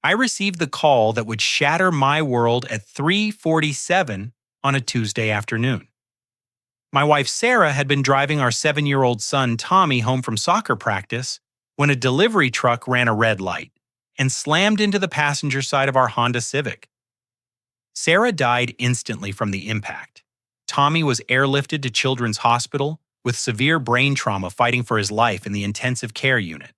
I received the call that would shatter my world at 3:47 on a Tuesday afternoon. My wife Sarah had been driving our 7-year-old son Tommy home from soccer practice when a delivery truck ran a red light and slammed into the passenger side of our Honda Civic. Sarah died instantly from the impact. Tommy was airlifted to Children's Hospital with severe brain trauma fighting for his life in the intensive care unit.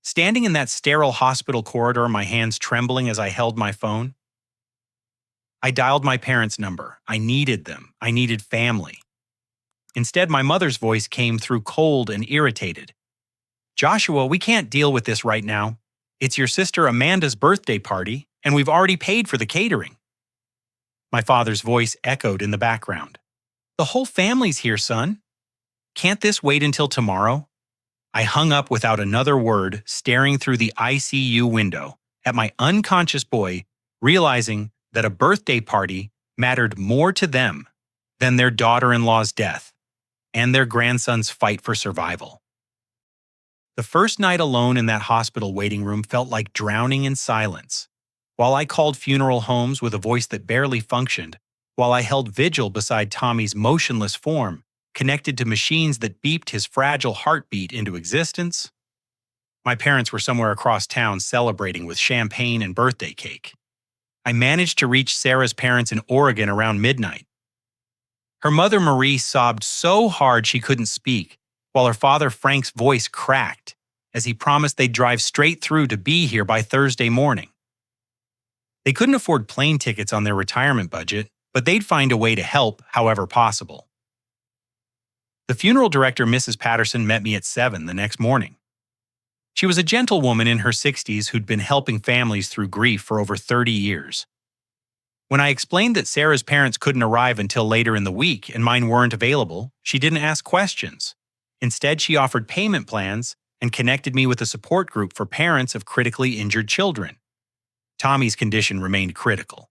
Standing in that sterile hospital corridor, my hands trembling as I held my phone, I dialed my parents' number. I needed them. I needed family. Instead, my mother's voice came through cold and irritated. "Joshua, we can't deal with this right now. It's your sister Amanda's birthday party, and we've already paid for the catering." My father's voice echoed in the background. "The whole family's here, son. Can't this wait until tomorrow?" I hung up without another word, staring through the ICU window at my unconscious boy, realizing that a birthday party mattered more to them than their daughter-in-law's death and their grandson's fight for survival. The first night alone in that hospital waiting room felt like drowning in silence. While I called funeral homes with a voice that barely functioned, while I held vigil beside Tommy's motionless form, connected to machines that beeped his fragile heartbeat into existence, my parents were somewhere across town celebrating with champagne and birthday cake. I managed to reach Sarah's parents in Oregon around midnight. Her mother Marie sobbed so hard she couldn't speak, while her father Frank's voice cracked as he promised they'd drive straight through to be here by Thursday morning. They couldn't afford plane tickets on their retirement budget, but they'd find a way to help however possible. The funeral director, Mrs. Patterson, met me at 7 the next morning. She was a gentlewoman in her 60s who'd been helping families through grief for over 30 years. When I explained that Sarah's parents couldn't arrive until later in the week and mine weren't available, she didn't ask questions. Instead, she offered payment plans and connected me with a support group for parents of critically injured children. Tommy's condition remained critical.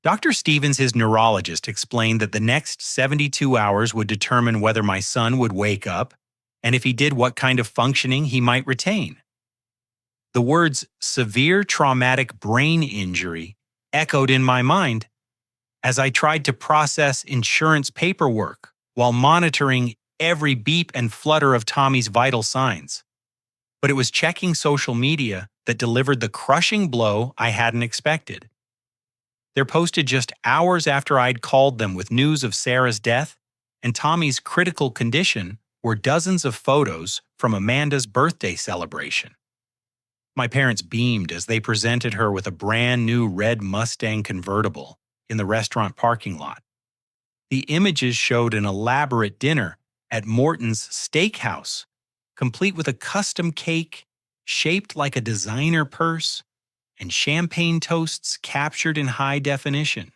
Dr. Stevens, his neurologist, explained that the next 72 hours would determine whether my son would wake up, and if he did, what kind of functioning he might retain. The words severe traumatic brain injury echoed in my mind as I tried to process insurance paperwork while monitoring every beep and flutter of Tommy's vital signs. But it was checking social media that delivered the crushing blow I hadn't expected. They're posted just hours after I'd called them with news of Sarah's death and Tommy's critical condition were dozens of photos from Amanda's birthday celebration. My parents beamed as they presented her with a brand new red Mustang convertible in the restaurant parking lot. The images showed an elaborate dinner at Morton's Steakhouse, complete with a custom cake shaped like a designer purse and champagne toasts captured in high definition.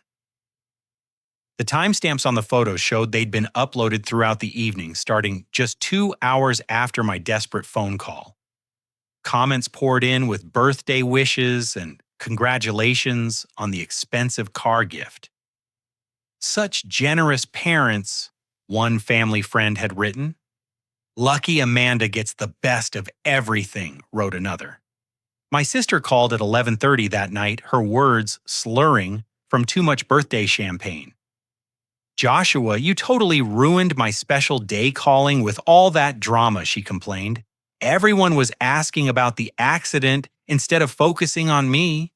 The timestamps on the photos showed they'd been uploaded throughout the evening, starting just 2 hours after my desperate phone call. Comments poured in with birthday wishes and congratulations on the expensive car gift. "Such generous parents," one family friend had written. "Lucky Amanda gets the best of everything," wrote another. My sister called at 11:30 that night, her words slurring from too much birthday champagne. "Joshua, you totally ruined my special day calling with all that drama," she complained. "Everyone was asking about the accident instead of focusing on me.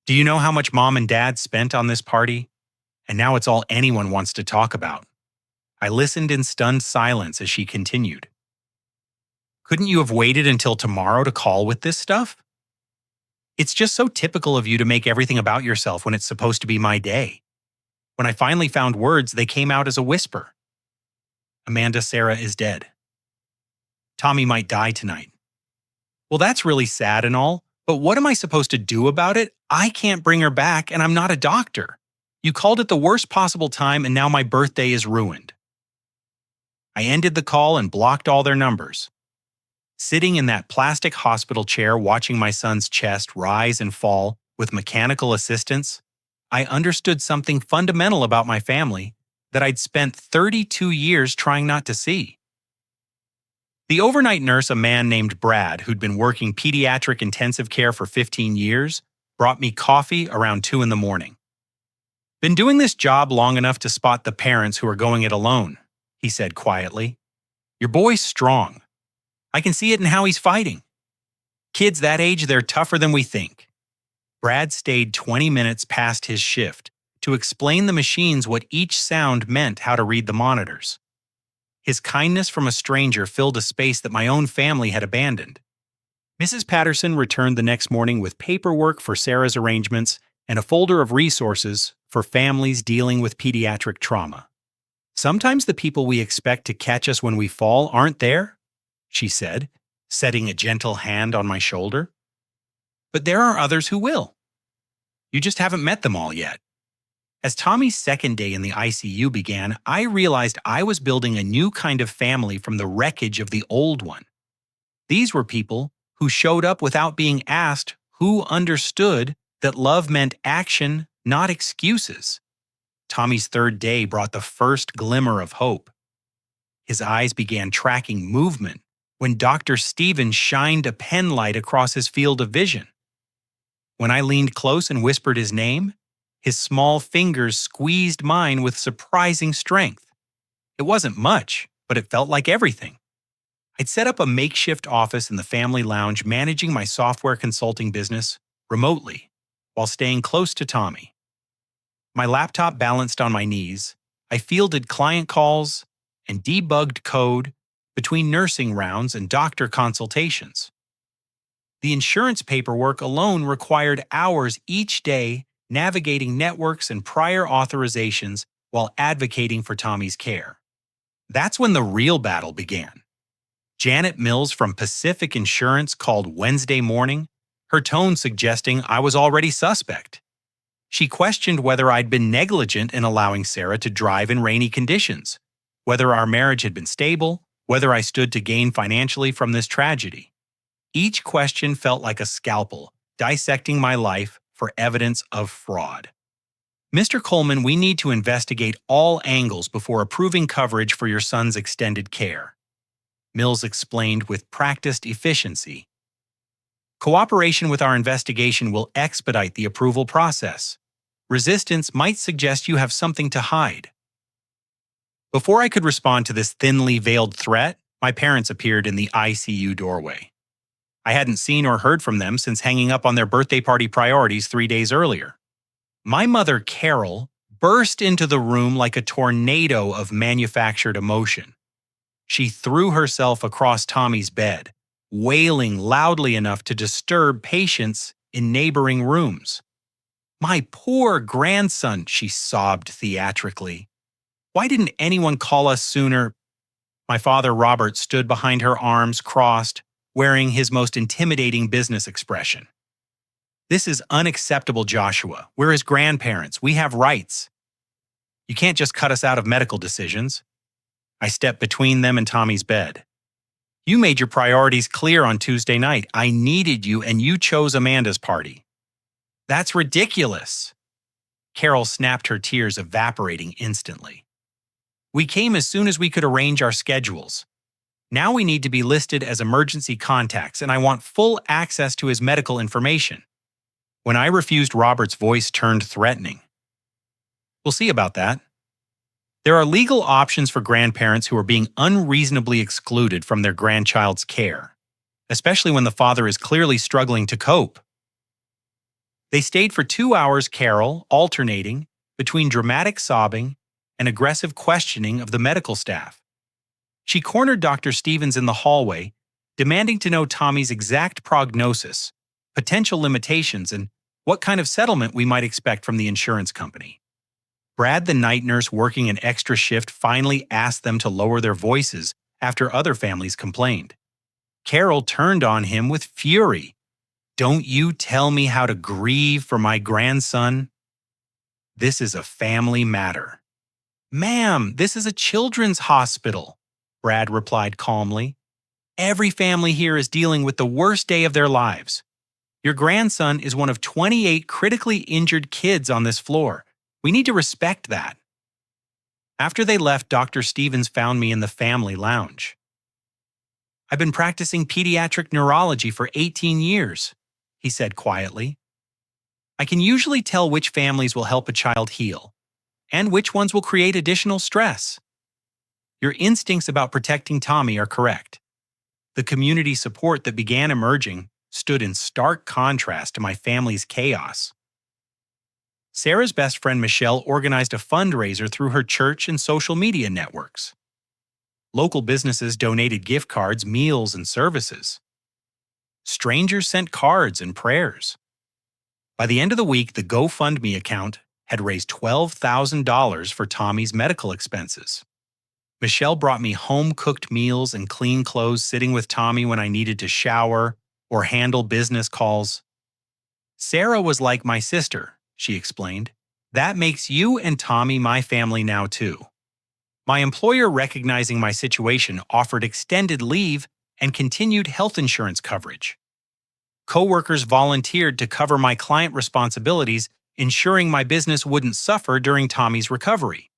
Do you know how much Mom and Dad spent on this party? And now it's all anyone wants to talk about." I listened in stunned silence as she continued. "Couldn't you have waited until tomorrow to call with this stuff? It's just so typical of you to make everything about yourself when it's supposed to be my day." When I finally found words, they came out as a whisper. "Amanda Sarah is dead. Tommy might die tonight." Well, that's really sad and all, but what am I supposed to do about it? I can't bring her back and I'm not a doctor. You called at the worst possible time and now my birthday is ruined. I ended the call and blocked all their numbers. Sitting in that plastic hospital chair watching my son's chest rise and fall with mechanical assistance, I understood something fundamental about my family that I'd spent 32 years trying not to see. The overnight nurse, a man named Brad, who'd been working pediatric intensive care for 15 years, brought me coffee around 2 in the morning. Been doing this job long enough to spot the parents who are going it alone, he said quietly. Your boy's strong. I can see it in how he's fighting. Kids that age, they're tougher than we think. Brad stayed 20 minutes past his shift to explain the machines what each sound meant, how to read the monitors. His kindness from a stranger filled a space that my own family had abandoned. Mrs. Patterson returned the next morning with paperwork for Sarah's arrangements and a folder of resources for families dealing with pediatric trauma. Sometimes the people we expect to catch us when we fall aren't there, she said, setting a gentle hand on my shoulder. But there are others who will. You just haven't met them all yet. As Tommy's second day in the ICU began, I realized I was building a new kind of family from the wreckage of the old one. These were people who showed up without being asked, who understood that love meant action, not excuses. Tommy's third day brought the first glimmer of hope. His eyes began tracking movement when Dr. Stevens shined a pen light across his field of vision. When I leaned close and whispered his name, his small fingers squeezed mine with surprising strength. It wasn't much, but it felt like everything. I'd set up a makeshift office in the family lounge, managing my software consulting business remotely while staying close to Tommy. My laptop balanced on my knees, I fielded client calls and debugged code between nursing rounds and doctor consultations. The insurance paperwork alone required hours each day navigating networks and prior authorizations while advocating for Tommy's care. That's when the real battle began. Janet Mills from Pacific Insurance called Wednesday morning, her tone suggesting I was already suspect. She questioned whether I'd been negligent in allowing Sarah to drive in rainy conditions, whether our marriage had been stable, whether I stood to gain financially from this tragedy. Each question felt like a scalpel, dissecting my life for evidence of fraud. Mr. Coleman, we need to investigate all angles before approving coverage for your son's extended care, Mills explained with practiced efficiency. Cooperation with our investigation will expedite the approval process. Resistance might suggest you have something to hide. Before I could respond to this thinly veiled threat, my parents appeared in the ICU doorway. I hadn't seen or heard from them since hanging up on their birthday party priorities 3 days earlier. My mother, Carol, burst into the room like a tornado of manufactured emotion. She threw herself across Tommy's bed, wailing loudly enough to disturb patients in neighboring rooms. My poor grandson, she sobbed theatrically. Why didn't anyone call us sooner? My father, Robert, stood behind her, arms crossed, wearing his most intimidating business expression. This is unacceptable, Joshua. We're his grandparents. We have rights. You can't just cut us out of medical decisions. I stepped between them and Tommy's bed. You made your priorities clear on Tuesday night. I needed you, and you chose Amanda's party. That's ridiculous. Carol snapped, her tears evaporating instantly. We came as soon as we could arrange our schedules. Now we need to be listed as emergency contacts, and I want full access to his medical information. When I refused, Robert's voice turned threatening. We'll see about that. There are legal options for grandparents who are being unreasonably excluded from their grandchild's care, especially when the father is clearly struggling to cope. They stayed for 2 hours, Carol, alternating between dramatic sobbing and aggressive questioning of the medical staff. She cornered Dr. Stevens in the hallway, demanding to know Tommy's exact prognosis, potential limitations, and what kind of settlement we might expect from the insurance company. Brad, the night nurse working an extra shift, finally asked them to lower their voices after other families complained. Carol turned on him with fury. Don't you tell me how to grieve for my grandson? This is a family matter. Ma'am, this is a children's hospital, Brad replied calmly. Every family here is dealing with the worst day of their lives. Your grandson is one of 28 critically injured kids on this floor. We need to respect that. After they left, Dr. Stevens found me in the family lounge. I've been practicing pediatric neurology for 18 years, he said quietly. I can usually tell which families will help a child heal and which ones will create additional stress. Your instincts about protecting Tommy are correct. The community support that began emerging stood in stark contrast to my family's chaos. Sarah's best friend Michelle organized a fundraiser through her church and social media networks. Local businesses donated gift cards, meals, and services. Strangers sent cards and prayers. By the end of the week, the GoFundMe account had raised $12,000 for Tommy's medical expenses. Michelle brought me home-cooked meals and clean clothes sitting with Tommy when I needed to shower or handle business calls. Sarah was like my sister, she explained. That makes you and Tommy my family now too. My employer, recognizing my situation, offered extended leave and continued health insurance coverage. Coworkers volunteered to cover my client responsibilities, ensuring my business wouldn't suffer during Tommy's recovery.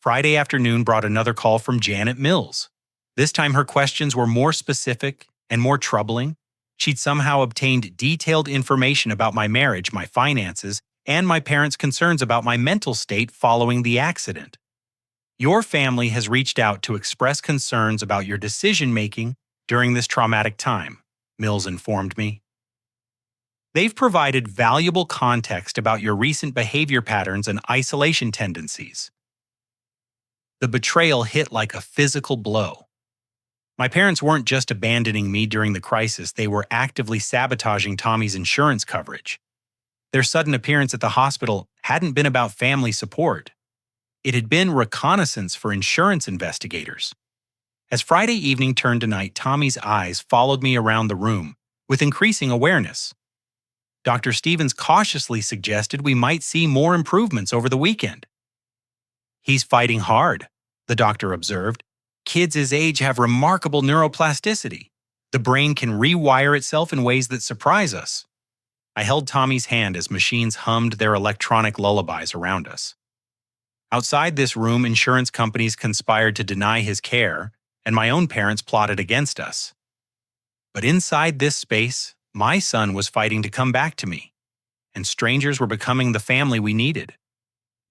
Friday afternoon brought another call from Janet Mills. This time her questions were more specific and more troubling. She'd somehow obtained detailed information about my marriage, my finances, and my parents' concerns about my mental state following the accident. Your family has reached out to express concerns about your decision-making during this traumatic time, Mills informed me. They've provided valuable context about your recent behavior patterns and isolation tendencies. The betrayal hit like a physical blow. My parents weren't just abandoning me during the crisis, they were actively sabotaging Tommy's insurance coverage. Their sudden appearance at the hospital hadn't been about family support. It had been reconnaissance for insurance investigators. As Friday evening turned to night, Tommy's eyes followed me around the room with increasing awareness. Dr. Stevens cautiously suggested we might see more improvements over the weekend. He's fighting hard, the doctor observed. Kids his age have remarkable neuroplasticity. The brain can rewire itself in ways that surprise us. I held Tommy's hand as machines hummed their electronic lullabies around us. Outside this room, insurance companies conspired to deny his care, and my own parents plotted against us. But inside this space, my son was fighting to come back to me, and strangers were becoming the family we needed.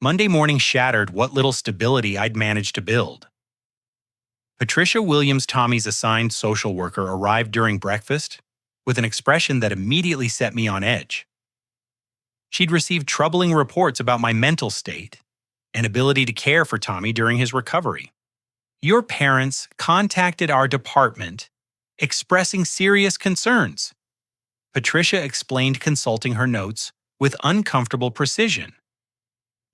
Monday morning shattered what little stability I'd managed to build. Patricia Williams, Tommy's assigned social worker, arrived during breakfast with an expression that immediately set me on edge. She'd received troubling reports about my mental state and ability to care for Tommy during his recovery. Your parents contacted our department expressing serious concerns. Patricia explained, consulting her notes with uncomfortable precision.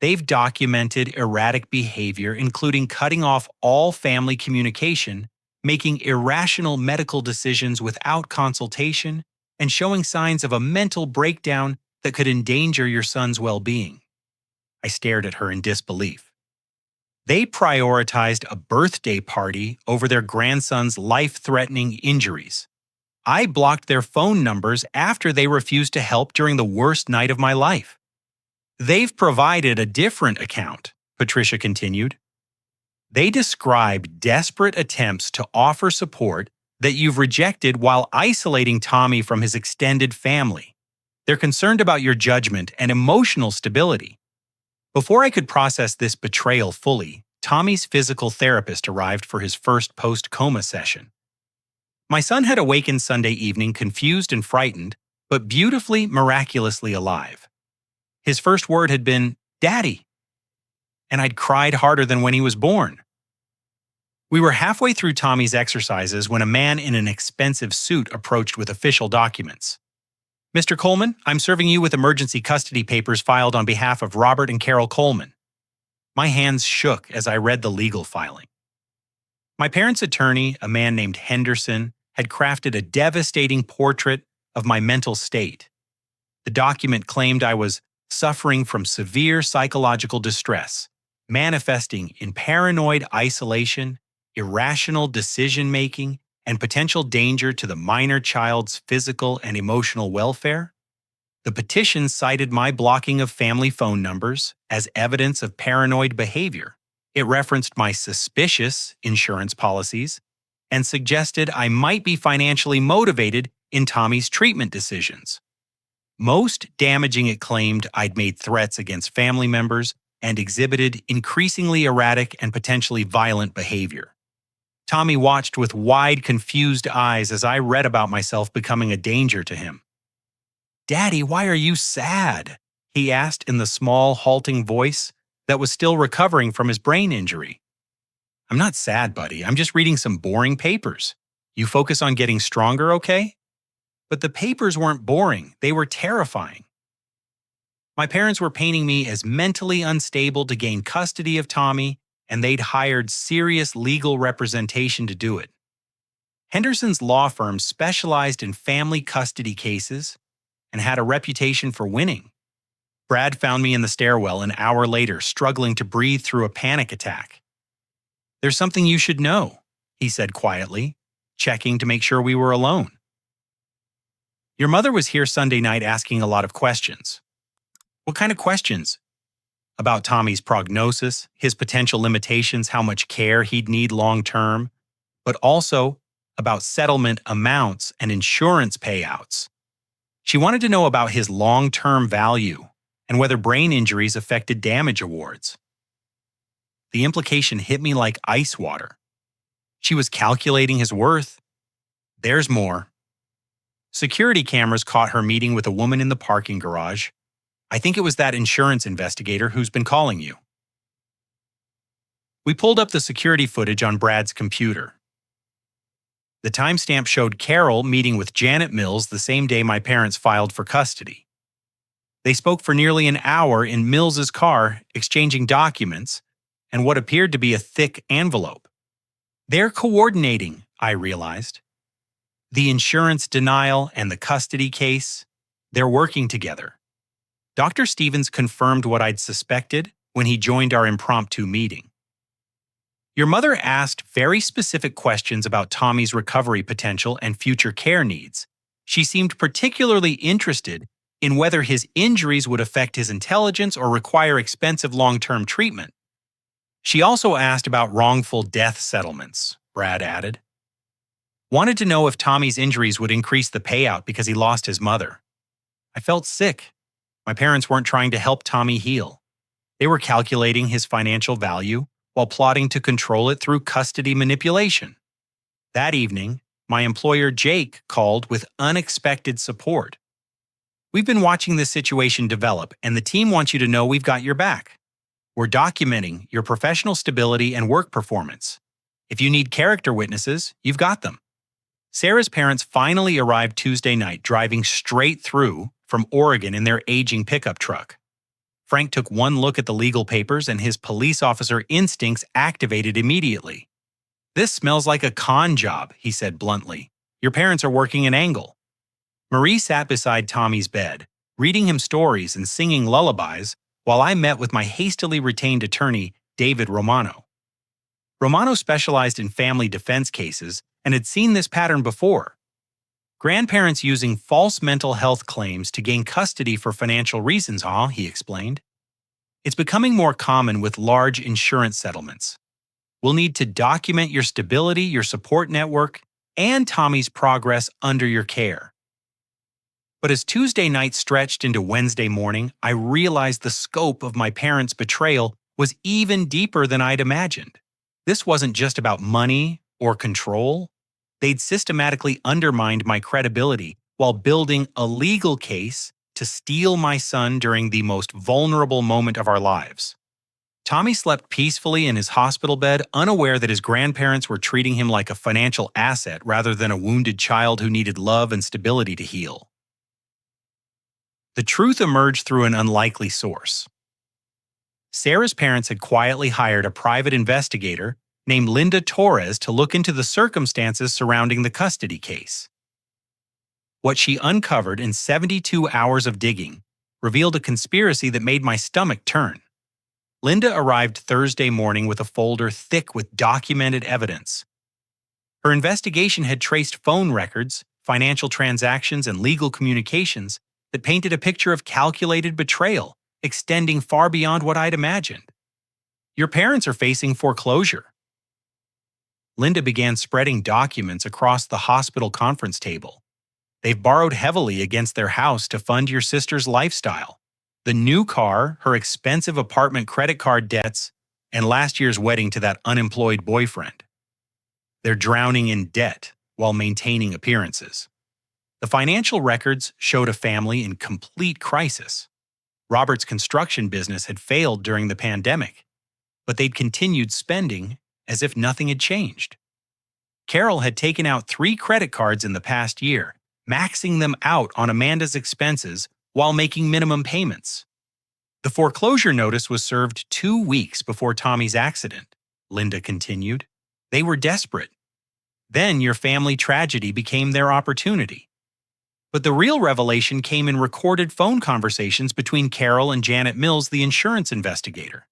They've documented erratic behavior, including cutting off all family communication, making irrational medical decisions without consultation, and showing signs of a mental breakdown that could endanger your son's well-being. I stared at her in disbelief. They prioritized a birthday party over their grandson's life-threatening injuries. I blocked their phone numbers after they refused to help during the worst night of my life. They've provided a different account, Patricia continued. They describe desperate attempts to offer support that you've rejected while isolating Tommy from his extended family. They're concerned about your judgment and emotional stability. Before I could process this betrayal fully, Tommy's physical therapist arrived for his first post-coma session. My son had awakened Sunday evening confused and frightened, but beautifully, miraculously alive. His first word had been, "Daddy," and I'd cried harder than when he was born. We were halfway through Tommy's exercises when a man in an expensive suit approached with official documents. "Mr. Coleman, I'm serving you with emergency custody papers filed on behalf of Robert and Carol Coleman." My hands shook as I read the legal filing. My parents' attorney, a man named Henderson, had crafted a devastating portrait of my mental state. The document claimed I was suffering from severe psychological distress, manifesting in paranoid isolation, irrational decision-making, and potential danger to the minor child's physical and emotional welfare. The petition cited my blocking of family phone numbers as evidence of paranoid behavior. It referenced my suspicious insurance policies and suggested I might be financially motivated in Tommy's treatment decisions. Most damaging, it claimed I'd made threats against family members and exhibited increasingly erratic and potentially violent behavior. Tommy watched with wide, confused eyes as I read about myself becoming a danger to him. "Daddy, why are you sad?" he asked in the small, halting voice that was still recovering from his brain injury. "I'm not sad, buddy. I'm just reading some boring papers. You focus on getting stronger, okay?" But the papers weren't boring. They were terrifying. My parents were painting me as mentally unstable to gain custody of Tommy, and they'd hired serious legal representation to do it. Henderson's law firm specialized in family custody cases and had a reputation for winning. Brad found me in the stairwell an hour later, struggling to breathe through a panic attack. "There's something you should know," he said quietly, checking to make sure we were alone. "Your mother was here Sunday night asking a lot of questions." "What kind of questions?" "About Tommy's prognosis, his potential limitations, how much care he'd need long term, but also about settlement amounts and insurance payouts. She wanted to know about his long-term value and whether brain injuries affected damage awards." The implication hit me like ice water. She was calculating his worth. There's more. Security cameras caught her meeting with a woman in the parking garage. "I think it was that insurance investigator who's been calling you." We pulled up the security footage on Brad's computer. The timestamp showed Carol meeting with Janet Mills the same day my parents filed for custody. They spoke for nearly an hour in Mills's car, exchanging documents and what appeared to be a thick envelope. They're coordinating, I realized. The insurance denial and the custody case, they're working together. Dr. Stevens confirmed what I'd suspected when he joined our impromptu meeting. "Your mother asked very specific questions about Tommy's recovery potential and future care needs. She seemed particularly interested in whether his injuries would affect his intelligence or require expensive long-term treatment. She also asked about wrongful death settlements," Brad added. "Wanted to know if Tommy's injuries would increase the payout because he lost his mother." I felt sick. My parents weren't trying to help Tommy heal. They were calculating his financial value while plotting to control it through custody manipulation. That evening, my employer Jake called with unexpected support. "We've been watching this situation develop, and the team wants you to know we've got your back. We're documenting your professional stability and work performance. If you need character witnesses, you've got them." Sarah's parents finally arrived Tuesday night, driving straight through from Oregon in their aging pickup truck. Frank took one look at the legal papers and his police officer instincts activated immediately. "This smells like a con job," he said bluntly. "Your parents are working an angle." Marie sat beside Tommy's bed, reading him stories and singing lullabies, while I met with my hastily retained attorney, David Romano. Romano specialized in family defense cases and had seen this pattern before. Grandparents using false mental health claims to gain custody for financial reasons, he explained. "It's becoming more common with large insurance settlements. We'll need to document your stability, your support network, and Tommy's progress under your care." But as Tuesday night stretched into Wednesday morning, I realized the scope of my parents' betrayal was even deeper than I'd imagined. This wasn't just about money or control. They'd systematically undermined my credibility while building a legal case to steal my son during the most vulnerable moment of our lives. Tommy slept peacefully in his hospital bed, unaware that his grandparents were treating him like a financial asset rather than a wounded child who needed love and stability to heal. The truth emerged through an unlikely source. Sarah's parents had quietly hired a private investigator named Linda Torres to look into the circumstances surrounding the custody case. What she uncovered in 72 hours of digging revealed a conspiracy that made my stomach turn. Linda arrived Thursday morning with a folder thick with documented evidence. Her investigation had traced phone records, financial transactions, and legal communications that painted a picture of calculated betrayal, extending far beyond what I'd imagined. "Your parents are facing foreclosure." Linda began spreading documents across the hospital conference table. They've borrowed heavily against their house to fund your sister's lifestyle. The new car, her expensive apartment credit card debts, and last year's wedding to that unemployed boyfriend. They're drowning in debt while maintaining appearances. The financial records showed a family in complete crisis. Robert's construction business had failed during the pandemic, but they'd continued spending as if nothing had changed. Carol had taken out 3 credit cards in the past year, maxing them out on Amanda's expenses while making minimum payments. The foreclosure notice was served 2 weeks before Tommy's accident, Linda continued. They were desperate. Then your family tragedy became their opportunity. But the real revelation came in recorded phone conversations between Carol and Janet Mills, the insurance investigator.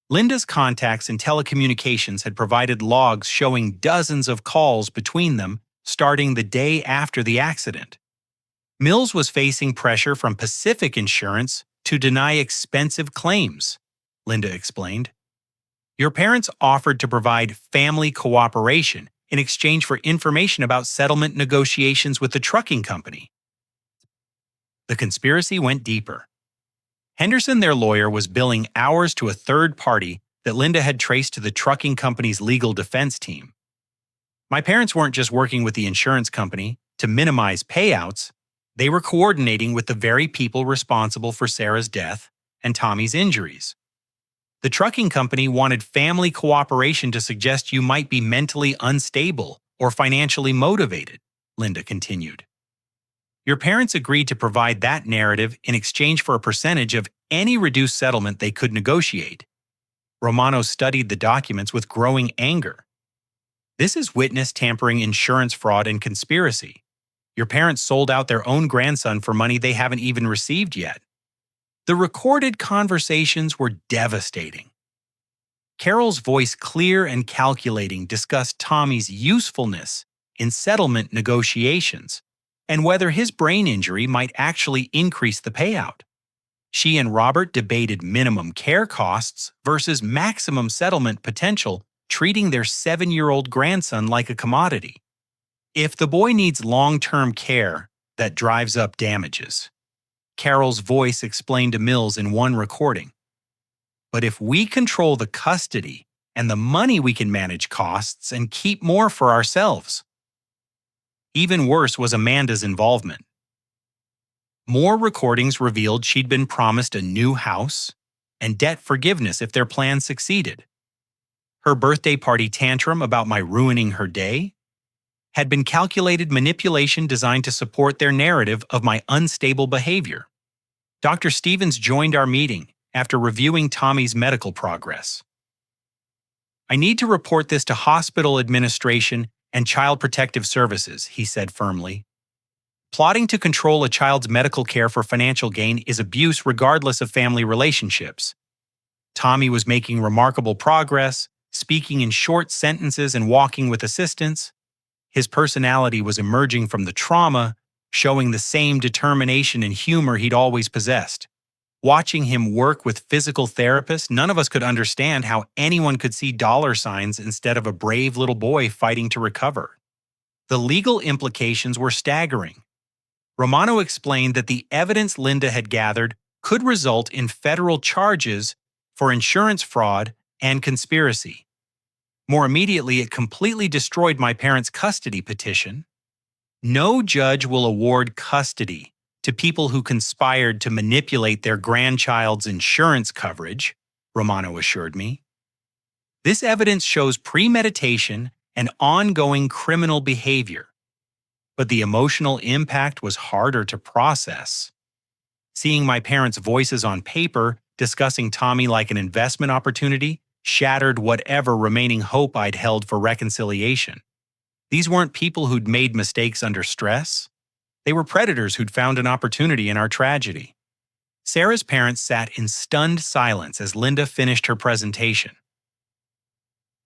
Linda's contacts in telecommunications had provided logs showing dozens of calls between them starting the day after the accident. Mills was facing pressure from Pacific Insurance to deny expensive claims, Linda explained. Your parents offered to provide family cooperation in exchange for information about settlement negotiations with the trucking company. The conspiracy went deeper. Henderson, their lawyer, was billing hours to a third party that Linda had traced to the trucking company's legal defense team. My parents weren't just working with the insurance company to minimize payouts, they were coordinating with the very people responsible for Sarah's death and Tommy's injuries. The trucking company wanted family cooperation to suggest you might be mentally unstable or financially motivated, Linda continued. Your parents agreed to provide that narrative in exchange for a percentage of any reduced settlement they could negotiate. Romano studied the documents with growing anger. This is witness tampering, insurance fraud, and conspiracy. Your parents sold out their own grandson for money they haven't even received yet. The recorded conversations were devastating. Carol's voice, clear and calculating, discussed Tommy's usefulness in settlement negotiations and whether his brain injury might actually increase the payout. She and Robert debated minimum care costs versus maximum settlement potential, treating their 7-year-old grandson like a commodity. If the boy needs long-term care, that drives up damages, Carol's voice explained to Mills in one recording. But if we control the custody and the money, we can manage costs and keep more for ourselves. Even worse was Amanda's involvement. More recordings revealed she'd been promised a new house and debt forgiveness if their plan succeeded. Her birthday party tantrum about my ruining her day had been calculated manipulation designed to support their narrative of my unstable behavior. Dr. Stevens joined our meeting after reviewing Tommy's medical progress. I need to report this to hospital administration and Child Protective Services, he said firmly. Plotting to control a child's medical care for financial gain is abuse regardless of family relationships. Tommy was making remarkable progress, speaking in short sentences and walking with assistance. His personality was emerging from the trauma, showing the same determination and humor he'd always possessed. Watching him work with physical therapists, none of us could understand how anyone could see dollar signs instead of a brave little boy fighting to recover. The legal implications were staggering. Romano explained that the evidence Linda had gathered could result in federal charges for insurance fraud and conspiracy. More immediately, it completely destroyed my parents' custody petition. No judge will award custody to people who conspired to manipulate their grandchild's insurance coverage, Romano assured me. This evidence shows premeditation and ongoing criminal behavior. But the emotional impact was harder to process. Seeing my parents' voices on paper discussing Tommy like an investment opportunity shattered whatever remaining hope I'd held for reconciliation. These weren't people who'd made mistakes under stress. They were predators who'd found an opportunity in our tragedy. Sarah's parents sat in stunned silence as Linda finished her presentation.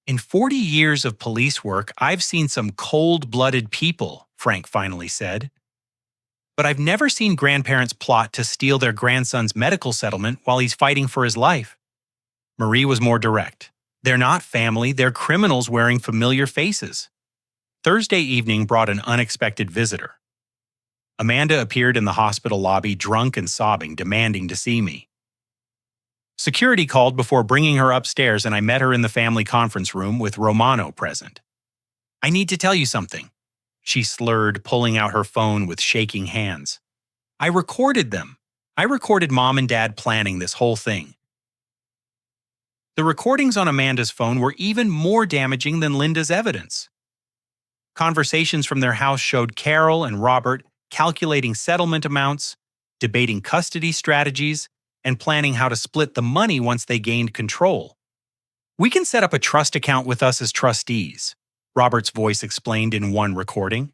In 40 years of police work, I've seen some cold-blooded people, Frank finally said. But I've never seen grandparents plot to steal their grandson's medical settlement while he's fighting for his life. Marie was more direct. They're not family, they're criminals wearing familiar faces. Thursday evening brought an unexpected visitor. Amanda appeared in the hospital lobby drunk and sobbing, demanding to see me. Security called before bringing her upstairs, and I met her in the family conference room with Romano present. "I need to tell you something," she slurred, pulling out her phone with shaking hands. "I recorded them. I recorded Mom and Dad planning this whole thing." The recordings on Amanda's phone were even more damaging than Linda's evidence. Conversations from their house showed Carol and Robert calculating settlement amounts, debating custody strategies, and planning how to split the money once they gained control. "We can set up a trust account with us as trustees," Robert's voice explained in one recording.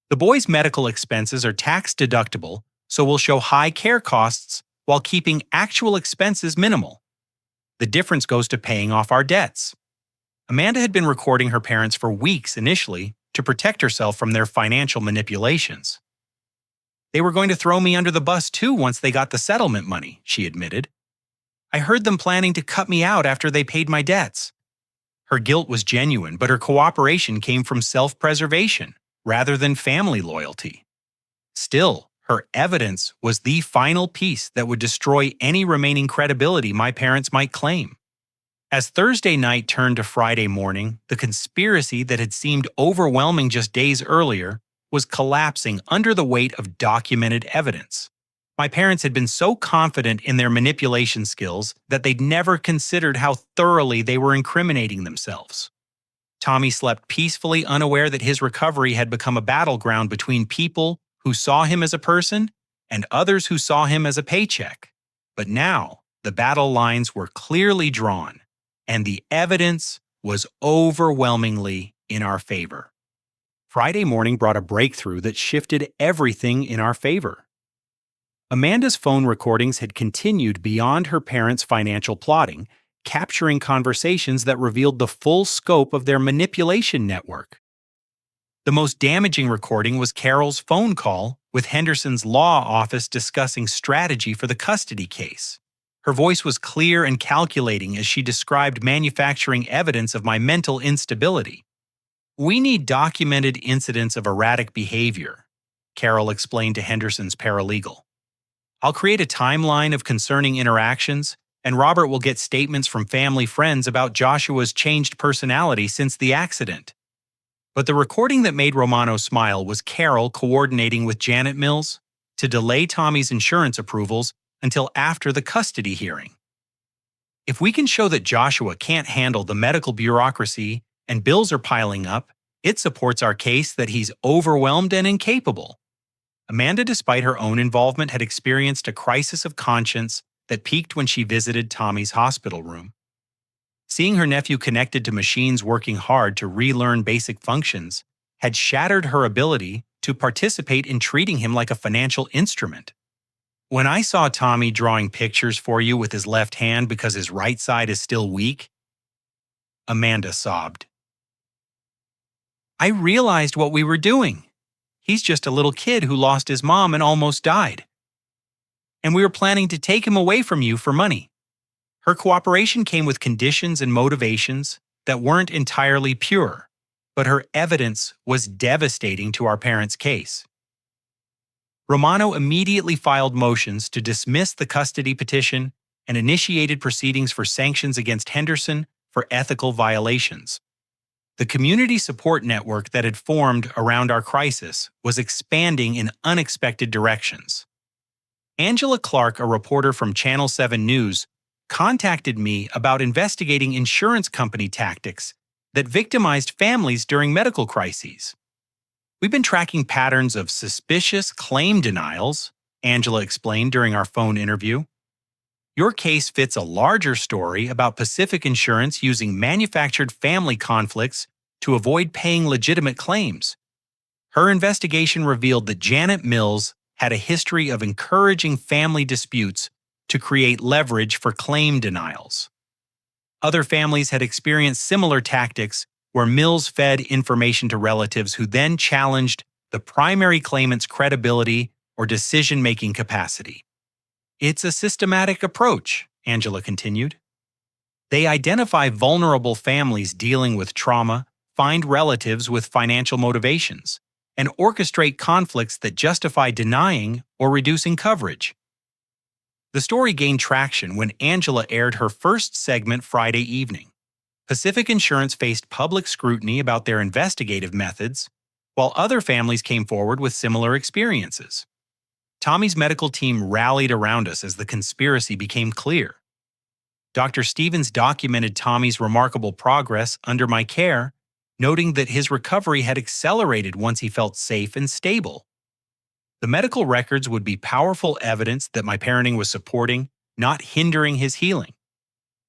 "The boys' medical expenses are tax deductible, so we'll show high care costs while keeping actual expenses minimal. The difference goes to paying off our debts." Amanda had been recording her parents for weeks initially to protect herself from their financial manipulations. "They were going to throw me under the bus too once they got the settlement money," she admitted. "I heard them planning to cut me out after they paid my debts." Her guilt was genuine, but her cooperation came from self-preservation rather than family loyalty. Still, her evidence was the final piece that would destroy any remaining credibility my parents might claim. As Thursday night turned to Friday morning, the conspiracy that had seemed overwhelming just days earlier was collapsing under the weight of documented evidence. My parents had been so confident in their manipulation skills that they'd never considered how thoroughly they were incriminating themselves. Tommy slept peacefully, unaware that his recovery had become a battleground between people who saw him as a person and others who saw him as a paycheck. But now, the battle lines were clearly drawn, and the evidence was overwhelmingly in our favor. Friday morning brought a breakthrough that shifted everything in our favor. Amanda's phone recordings had continued beyond her parents' financial plotting, capturing conversations that revealed the full scope of their manipulation network. The most damaging recording was Carol's phone call with Henderson's law office discussing strategy for the custody case. Her voice was clear and calculating as she described manufacturing evidence of my mental instability. "We need documented incidents of erratic behavior," Carol explained to Henderson's paralegal. "I'll create a timeline of concerning interactions, and Robert will get statements from family friends about Joshua's changed personality since the accident." But the recording that made Romano smile was Carol coordinating with Janet Mills to delay Tommy's insurance approvals until after the custody hearing. "If we can show that Joshua can't handle the medical bureaucracy and bills are piling up, it supports our case that he's overwhelmed and incapable." Amanda, despite her own involvement, had experienced a crisis of conscience that peaked when she visited Tommy's hospital room. Seeing her nephew connected to machines working hard to relearn basic functions had shattered her ability to participate in treating him like a financial instrument. "When I saw Tommy drawing pictures for you with his left hand because his right side is still weak," Amanda sobbed, "I realized what we were doing. He's just a little kid who lost his mom and almost died. And we were planning to take him away from you for money." Her cooperation came with conditions and motivations that weren't entirely pure, but her evidence was devastating to our parents' case. Romano immediately filed motions to dismiss the custody petition and initiated proceedings for sanctions against Henderson for ethical violations. The community support network that had formed around our crisis was expanding in unexpected directions. Angela Clark, a reporter from Channel 7 News, contacted me about investigating insurance company tactics that victimized families during medical crises. "We've been tracking patterns of suspicious claim denials," Angela explained during our phone interview. "Your case fits a larger story about Pacific Insurance using manufactured family conflicts to avoid paying legitimate claims." Her investigation revealed that Janet Mills had a history of encouraging family disputes to create leverage for claim denials. Other families had experienced similar tactics where Mills fed information to relatives who then challenged the primary claimant's credibility or decision-making capacity. "It's a systematic approach," Angela continued. They identify vulnerable families dealing with trauma, find relatives with financial motivations, and orchestrate conflicts that justify denying or reducing coverage. The story gained traction when Angela aired her first segment Friday evening. Pacific Insurance faced public scrutiny about their investigative methods, while other families came forward with similar experiences. Tommy's medical team rallied around us as the conspiracy became clear. Dr. Stevens documented Tommy's remarkable progress under my care, noting that his recovery had accelerated once he felt safe and stable. The medical records would be powerful evidence that my parenting was supporting, not hindering his healing.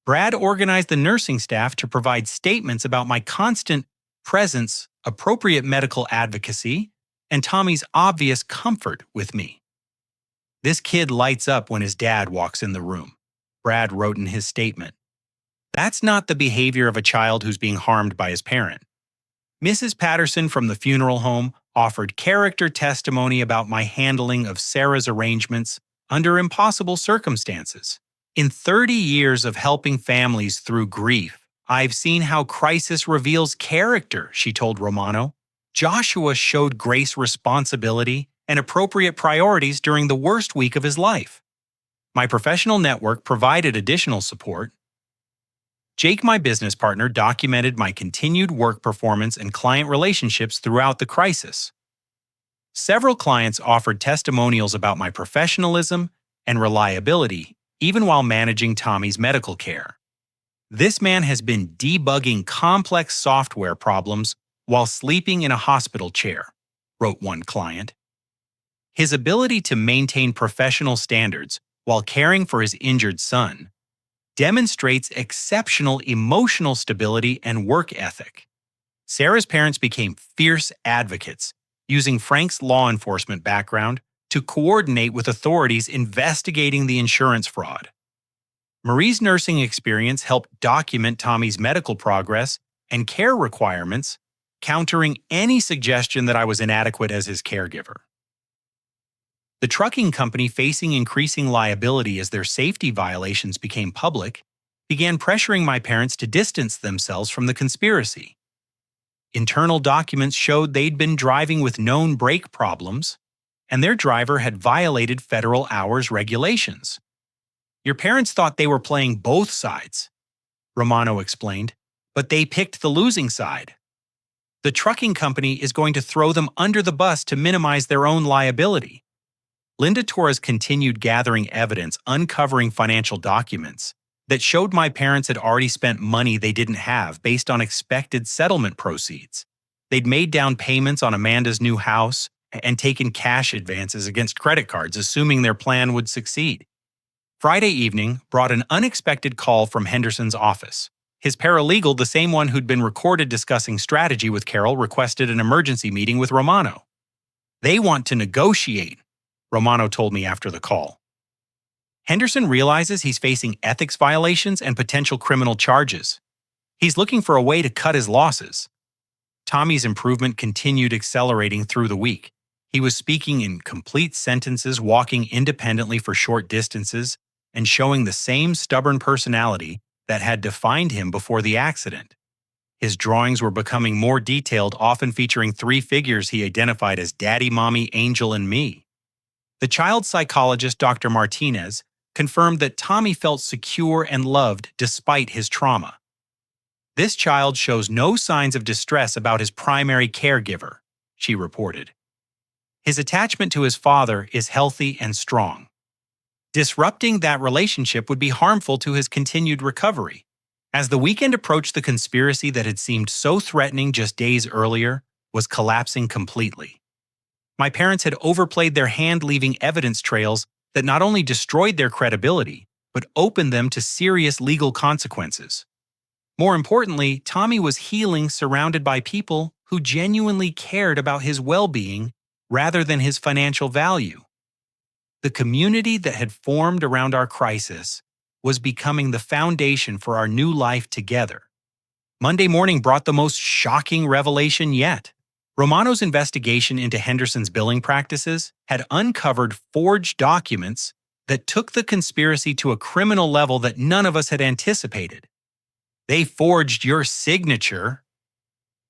Brad organized the nursing staff to provide statements about my constant presence, appropriate medical advocacy, and Tommy's obvious comfort with me. "This kid lights up when his dad walks in the room," Brad wrote in his statement. "That's not the behavior of a child who's being harmed by his parent." Mrs. Patterson from the funeral home offered character testimony about my handling of Sarah's arrangements under impossible circumstances. "In 30 years of helping families through grief, I've seen how crisis reveals character," she told Romano. "Joshua showed Grace responsibility and appropriate priorities during the worst week of his life." My professional network provided additional support. Jake, my business partner, documented my continued work performance and client relationships throughout the crisis. Several clients offered testimonials about my professionalism and reliability, even while managing Tommy's medical care. "This man has been debugging complex software problems while sleeping in a hospital chair," wrote one client. His ability to maintain professional standards while caring for his injured son demonstrates exceptional emotional stability and work ethic. Sarah's parents became fierce advocates, using Frank's law enforcement background to coordinate with authorities investigating the insurance fraud. Marie's nursing experience helped document Tommy's medical progress and care requirements, countering any suggestion that I was inadequate as his caregiver. The trucking company, facing increasing liability as their safety violations became public, began pressuring my parents to distance themselves from the conspiracy. Internal documents showed they'd been driving with known brake problems, and their driver had violated federal hours regulations. "Your parents thought they were playing both sides," Romano explained, "but they picked the losing side. The trucking company is going to throw them under the bus to minimize their own liability." Linda Torres continued gathering evidence, uncovering financial documents that showed my parents had already spent money they didn't have based on expected settlement proceeds. They'd made down payments on Amanda's new house and taken cash advances against credit cards, assuming their plan would succeed. Friday evening brought an unexpected call from Henderson's office. His paralegal, the same one who'd been recorded discussing strategy with Carol, requested an emergency meeting with Romano. "They want to negotiate," Romano told me after the call. Henderson realizes he's facing ethics violations and potential criminal charges. He's looking for a way to cut his losses. Tommy's improvement continued accelerating through the week. He was speaking in complete sentences, walking independently for short distances, and showing the same stubborn personality that had defined him before the accident. His drawings were becoming more detailed, often featuring 3 figures he identified as Daddy, Mommy, Angel, and me. The child psychologist, Dr. Martinez, confirmed that Tommy felt secure and loved despite his trauma. "This child shows no signs of distress about his primary caregiver," she reported. "His attachment to his father is healthy and strong. Disrupting that relationship would be harmful to his continued recovery." As the weekend approached, the conspiracy that had seemed so threatening just days earlier was collapsing completely. My parents had overplayed their hand, leaving evidence trails that not only destroyed their credibility, but opened them to serious legal consequences. More importantly, Tommy was healing surrounded by people who genuinely cared about his well-being rather than his financial value. The community that had formed around our crisis was becoming the foundation for our new life together. Monday morning brought the most shocking revelation yet. Romano's investigation into Henderson's billing practices had uncovered forged documents that took the conspiracy to a criminal level that none of us had anticipated. They forged your signature,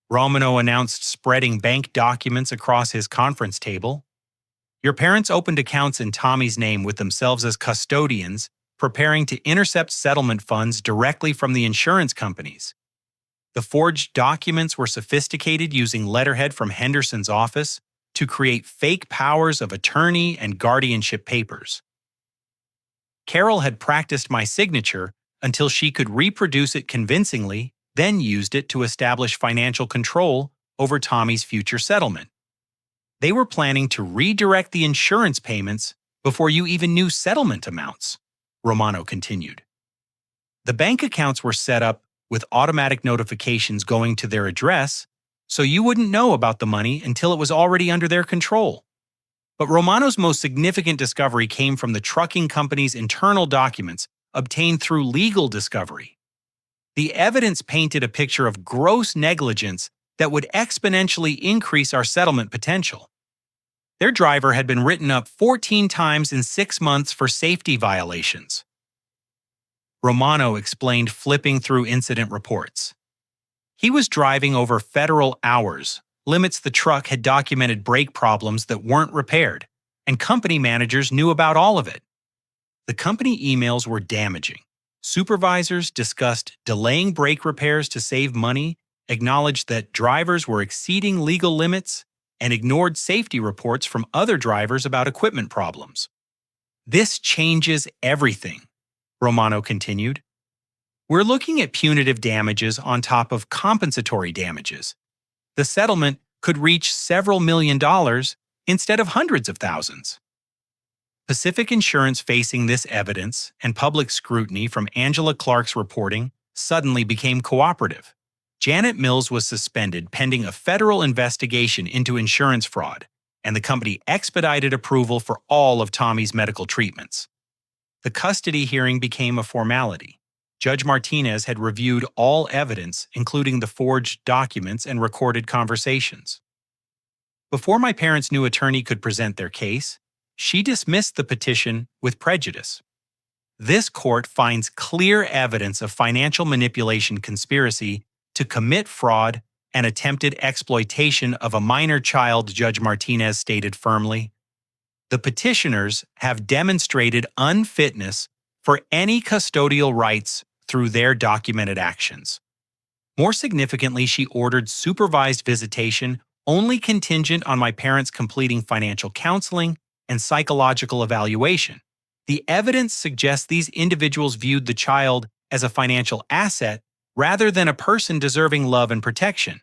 Romano announced, spreading bank documents across his conference table. Your parents opened accounts in Tommy's name with themselves as custodians, preparing to intercept settlement funds directly from the insurance companies. The forged documents were sophisticated, using letterhead from Henderson's office to create fake powers of attorney and guardianship papers. Carol had practiced my signature until she could reproduce it convincingly, then used it to establish financial control over Tommy's future settlement. They were planning to redirect the insurance payments before you even knew settlement amounts, Romano continued. The bank accounts were set up with automatic notifications going to their address, so you wouldn't know about the money until it was already under their control. But Romano's most significant discovery came from the trucking company's internal documents obtained through legal discovery. The evidence painted a picture of gross negligence that would exponentially increase our settlement potential. Their driver had been written up 14 times in 6 months for safety violations, Romano explained, flipping through incident reports. He was driving over federal hours, limits the truck had documented brake problems that weren't repaired, and company managers knew about all of it. The company emails were damaging. Supervisors discussed delaying brake repairs to save money, acknowledged that drivers were exceeding legal limits, and ignored safety reports from other drivers about equipment problems. This changes everything, Romano continued. We're looking at punitive damages on top of compensatory damages. The settlement could reach several $1,000,000 instead of hundreds of thousands. Pacific Insurance, facing this evidence and public scrutiny from Angela Clark's reporting, suddenly became cooperative. Janet Mills was suspended pending a federal investigation into insurance fraud, and the company expedited approval for all of Tommy's medical treatments. The custody hearing became a formality. Judge Martinez had reviewed all evidence, including the forged documents and recorded conversations. Before my parents' new attorney could present their case, she dismissed the petition with prejudice. This court finds clear evidence of financial manipulation conspiracy to commit fraud and attempted exploitation of a minor child, Judge Martinez stated firmly. The petitioners have demonstrated unfitness for any custodial rights through their documented actions. More significantly, she ordered supervised visitation only contingent on my parents completing financial counseling and psychological evaluation. The evidence suggests these individuals viewed the child as a financial asset rather than a person deserving love and protection.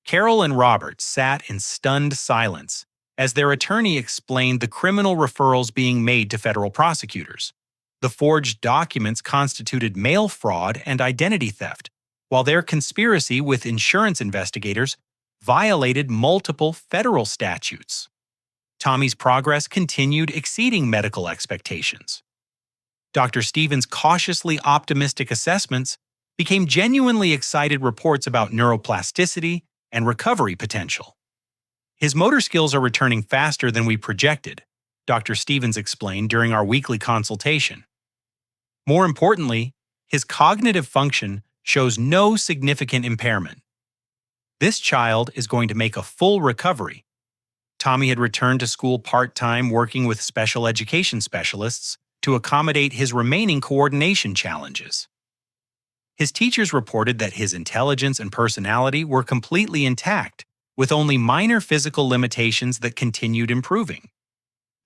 Carol and Robert sat in stunned silence as their attorney explained the criminal referrals being made to federal prosecutors. The forged documents constituted mail fraud and identity theft, while their conspiracy with insurance investigators violated multiple federal statutes. Tommy's progress continued, exceeding medical expectations. Dr. Stevens' cautiously optimistic assessments became genuinely excited reports about neuroplasticity and recovery potential. His motor skills are returning faster than we projected, Dr. Stevens explained during our weekly consultation. More importantly, his cognitive function shows no significant impairment. This child is going to make a full recovery. Tommy had returned to school part-time, working with special education specialists to accommodate his remaining coordination challenges. His teachers reported that his intelligence and personality were completely intact, with only minor physical limitations that continued improving.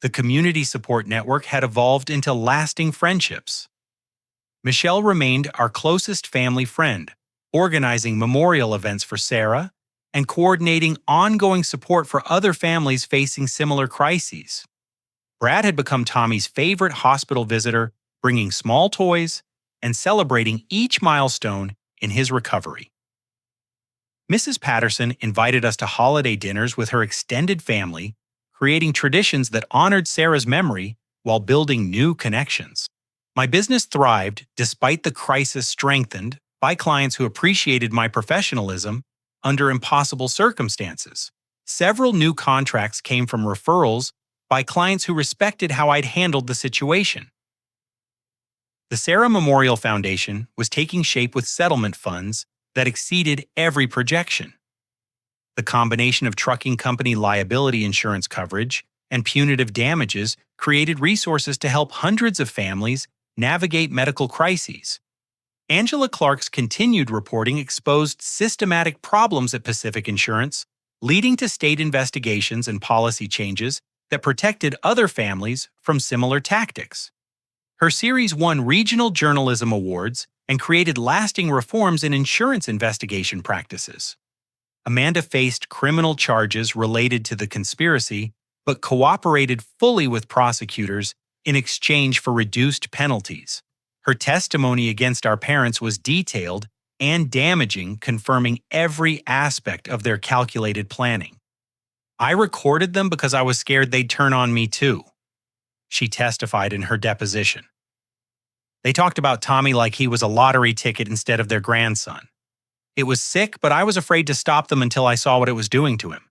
The community support network had evolved into lasting friendships. Michelle remained our closest family friend, organizing memorial events for Sarah and coordinating ongoing support for other families facing similar crises. Brad had become Tommy's favorite hospital visitor, bringing small toys and celebrating each milestone in his recovery. Mrs. Patterson invited us to holiday dinners with her extended family, creating traditions that honored Sarah's memory while building new connections. My business thrived despite the crisis, strengthened by clients who appreciated my professionalism under impossible circumstances. Several new contracts came from referrals by clients who respected how I'd handled the situation. The Sarah Memorial Foundation was taking shape with settlement funds that exceeded every projection. The combination of trucking company liability insurance coverage and punitive damages created resources to help hundreds of families navigate medical crises. Angela Clark's continued reporting exposed systematic problems at Pacific Insurance, leading to state investigations and policy changes that protected other families from similar tactics. Her series won regional journalism awards and created lasting reforms in insurance investigation practices. Amanda faced criminal charges related to the conspiracy, but cooperated fully with prosecutors in exchange for reduced penalties. Her testimony against our parents was detailed and damaging, confirming every aspect of their calculated planning. I recorded them because I was scared they'd turn on me too, she testified in her deposition. They talked about Tommy like he was a lottery ticket instead of their grandson. It was sick, but I was afraid to stop them until I saw what it was doing to him.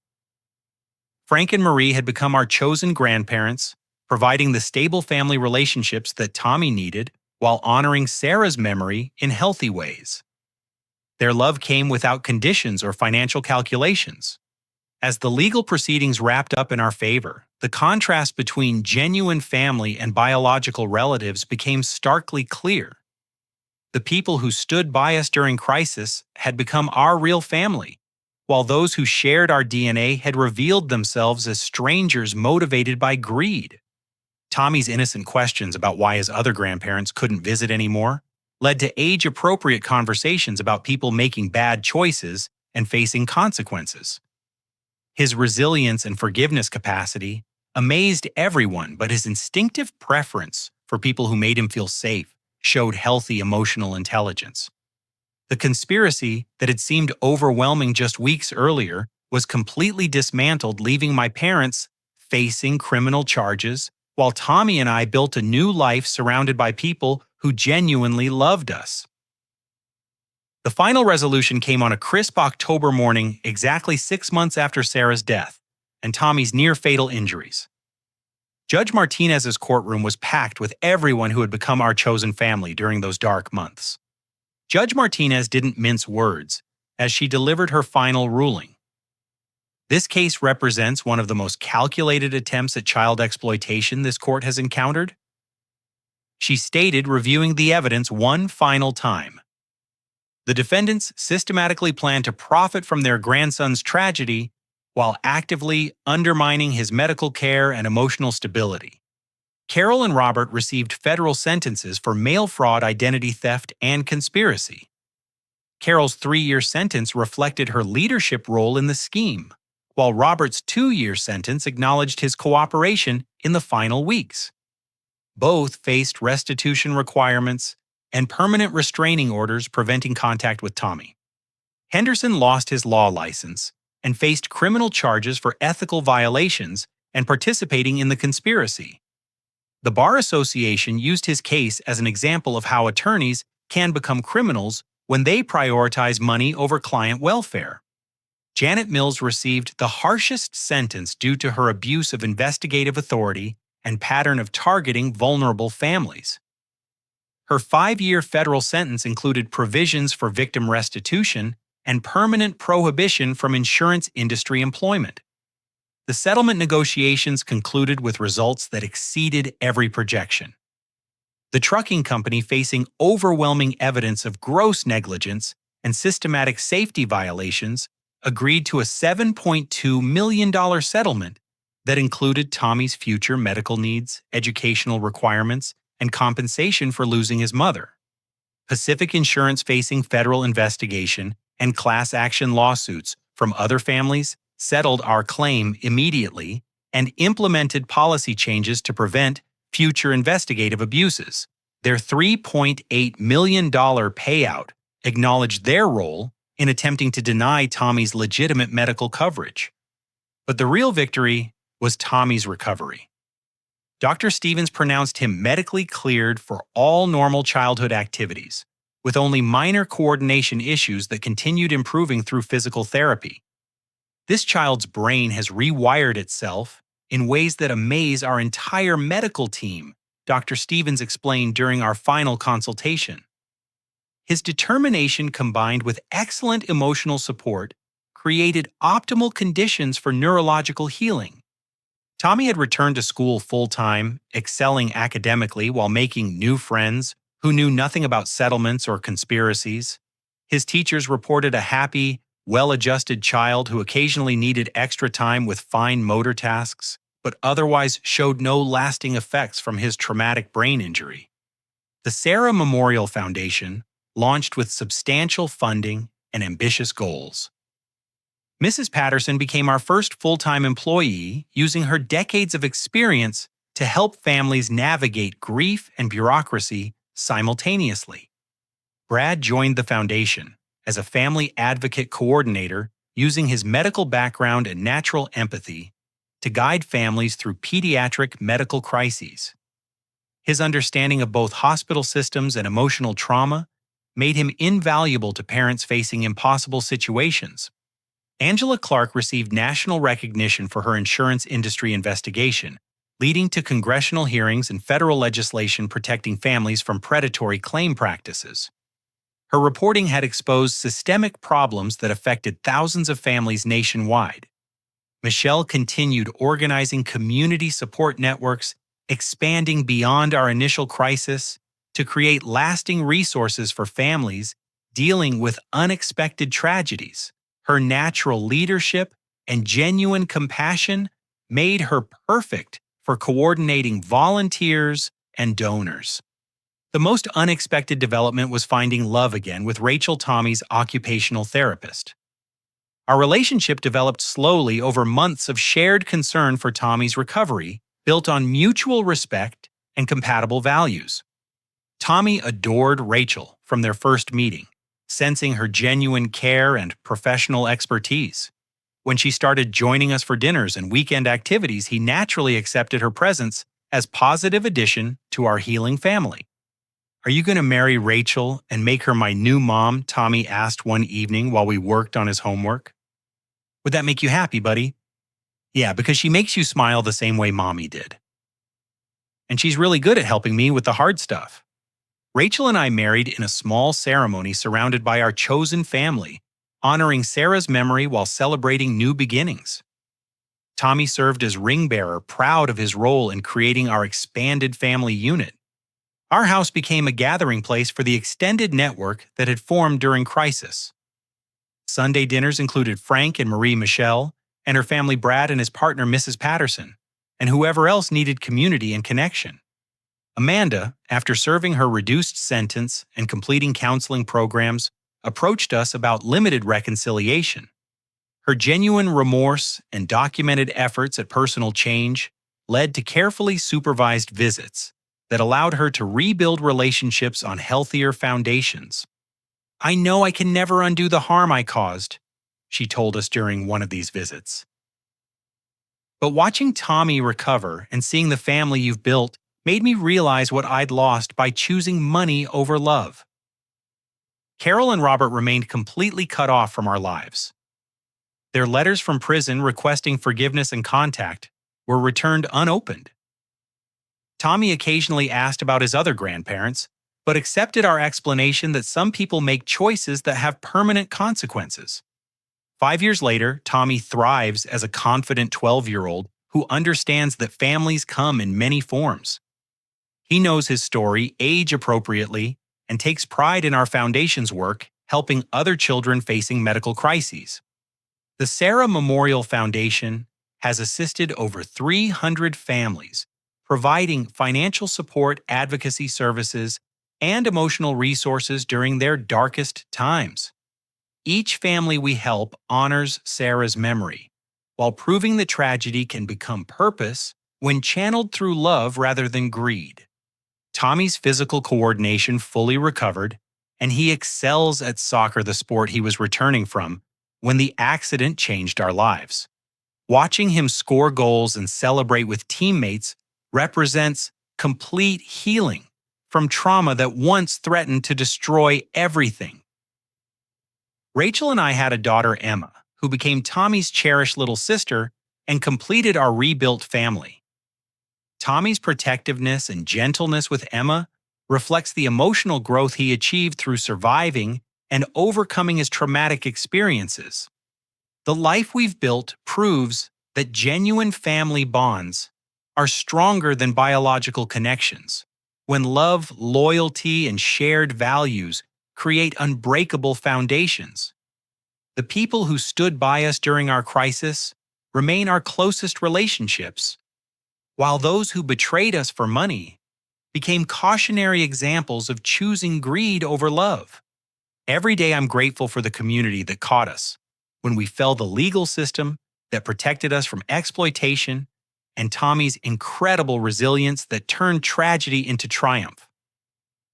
Frank and Marie had become our chosen grandparents, providing the stable family relationships that Tommy needed while honoring Sarah's memory in healthy ways. Their love came without conditions or financial calculations. As the legal proceedings wrapped up in our favor, the contrast between genuine family and biological relatives became starkly clear. The people who stood by us during crisis had become our real family, while those who shared our DNA had revealed themselves as strangers motivated by greed. Tommy's innocent questions about why his other grandparents couldn't visit anymore led to age-appropriate conversations about people making bad choices and facing consequences. His resilience and forgiveness capacity amazed everyone, but his instinctive preference for people who made him feel safe showed healthy emotional intelligence. The conspiracy that had seemed overwhelming just weeks earlier was completely dismantled, leaving my parents facing criminal charges, while Tommy and I built a new life surrounded by people who genuinely loved us. The final resolution came on a crisp October morning, exactly 6 months after Sarah's death and Tommy's near-fatal injuries. Judge Martinez's courtroom was packed with everyone who had become our chosen family during those dark months. Judge Martinez didn't mince words as she delivered her final ruling. This case represents one of the most calculated attempts at child exploitation this court has encountered. She stated, reviewing the evidence one final time, "The defendants systematically plan to profit from their grandson's tragedy while actively undermining his medical care and emotional stability." Carol and Robert received federal sentences for mail fraud, identity theft, and conspiracy. Carol's 3-year sentence reflected her leadership role in the scheme, while Robert's 2-year sentence acknowledged his cooperation in the final weeks. Both faced restitution requirements and permanent restraining orders preventing contact with Tommy. Henderson lost his law license and faced criminal charges for ethical violations and participating in the conspiracy. The Bar Association used his case as an example of how attorneys can become criminals when they prioritize money over client welfare. Janet Mills received the harshest sentence due to her abuse of investigative authority and pattern of targeting vulnerable families. Her 5-year federal sentence included provisions for victim restitution and permanent prohibition from insurance industry employment. The settlement negotiations concluded with results that exceeded every projection. The trucking company, facing overwhelming evidence of gross negligence and systematic safety violations, agreed to a $7.2 million settlement that included Tommy's future medical needs, educational requirements, and compensation for losing his mother. Pacific Insurance, facing federal investigation and class action lawsuits from other families, settled our claim immediately and implemented policy changes to prevent future investigative abuses. Their $3.8 million payout acknowledged their role in attempting to deny Tommy's legitimate medical coverage. But the real victory was Tommy's recovery. Dr. Stevens pronounced him medically cleared for all normal childhood activities, with only minor coordination issues that continued improving through physical therapy. This child's brain has rewired itself in ways that amaze our entire medical team, Dr. Stevens explained during our final consultation. His determination combined with excellent emotional support created optimal conditions for neurological healing. Tommy had returned to school full-time, excelling academically while making new friends who knew nothing about settlements or conspiracies. His teachers reported a happy, well-adjusted child who occasionally needed extra time with fine motor tasks, but otherwise showed no lasting effects from his traumatic brain injury. The Sarah Memorial Foundation launched with substantial funding and ambitious goals. Mrs. Patterson became our first full-time employee, using her decades of experience to help families navigate grief and bureaucracy simultaneously. Brad joined the foundation as a family advocate coordinator, using his medical background and natural empathy to guide families through pediatric medical crises. His understanding of both hospital systems and emotional trauma made him invaluable to parents facing impossible situations. Angela Clark received national recognition for her insurance industry investigation, leading to congressional hearings and federal legislation protecting families from predatory claim practices. Her reporting had exposed systemic problems that affected thousands of families nationwide. Michelle continued organizing community support networks, expanding beyond our initial crisis to create lasting resources for families dealing with unexpected tragedies. Her natural leadership and genuine compassion made her perfect for coordinating volunteers and donors. The most unexpected development was finding love again with Rachel, Tommy's occupational therapist. Our relationship developed slowly over months of shared concern for Tommy's recovery, built on mutual respect and compatible values. Tommy adored Rachel from their first meeting, sensing her genuine care and professional expertise. When she started joining us for dinners and weekend activities, he naturally accepted her presence as a positive addition to our healing family. "Are you going to marry Rachel and make her my new mom?" Tommy asked one evening while we worked on his homework. "Would that make you happy, buddy?" "Yeah, because she makes you smile the same way Mommy did. And she's really good at helping me with the hard stuff." Rachel and I married in a small ceremony surrounded by our chosen family, honoring Sarah's memory while celebrating new beginnings. Tommy served as ring bearer, proud of his role in creating our expanded family unit. Our house became a gathering place for the extended network that had formed during crisis. Sunday dinners included Frank and Marie Michelle, and her family Brad and his partner Mrs. Patterson, and whoever else needed community and connection. Amanda, after serving her reduced sentence and completing counseling programs, approached us about limited reconciliation. Her genuine remorse and documented efforts at personal change led to carefully supervised visits that allowed her to rebuild relationships on healthier foundations. "I know I can never undo the harm I caused," she told us during one of these visits. "But watching Tommy recover and seeing the family you've built made me realize what I'd lost by choosing money over love." Carol and Robert remained completely cut off from our lives. Their letters from prison requesting forgiveness and contact were returned unopened. Tommy occasionally asked about his other grandparents, but accepted our explanation that some people make choices that have permanent consequences. 5 years later, Tommy thrives as a confident 12-year-old who understands that families come in many forms. He knows his story age appropriately and takes pride in our foundation's work helping other children facing medical crises. The Sarah Memorial Foundation has assisted over 300 families, providing financial support, advocacy services, and emotional resources during their darkest times. Each family we help honors Sarah's memory, while proving that tragedy can become purpose when channeled through love rather than greed. Tommy's physical coordination fully recovered, and he excels at soccer, the sport he was returning from, when the accident changed our lives. Watching him score goals and celebrate with teammates represents complete healing from trauma that once threatened to destroy everything. Rachel and I had a daughter, Emma, who became Tommy's cherished little sister and completed our rebuilt family. Tommy's protectiveness and gentleness with Emma reflects the emotional growth he achieved through surviving and overcoming his traumatic experiences. The life we've built proves that genuine family bonds are stronger than biological connections, when love, loyalty, and shared values create unbreakable foundations. The people who stood by us during our crisis remain our closest relationships, while those who betrayed us for money became cautionary examples of choosing greed over love. Every day I'm grateful for the community that caught us when we fell the legal system that protected us from exploitation, and Tommy's incredible resilience that turned tragedy into triumph.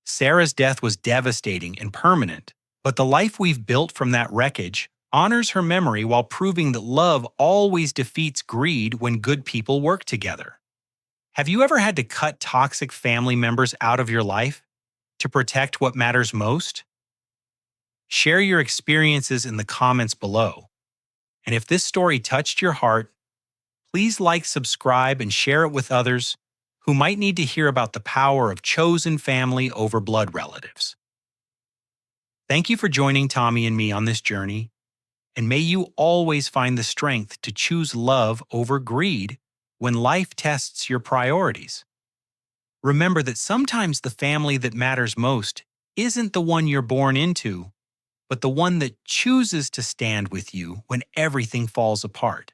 Sarah's death was devastating and permanent, but the life we've built from that wreckage honors her memory while proving that love always defeats greed when good people work together. Have you ever had to cut toxic family members out of your life to protect what matters most? Share your experiences in the comments below. And if this story touched your heart, please like, subscribe, and share it with others who might need to hear about the power of chosen family over blood relatives. Thank you for joining Tommy and me on this journey, and may you always find the strength to choose love over greed when life tests your priorities. Remember that sometimes the family that matters most isn't the one you're born into, but the one that chooses to stand with you when everything falls apart.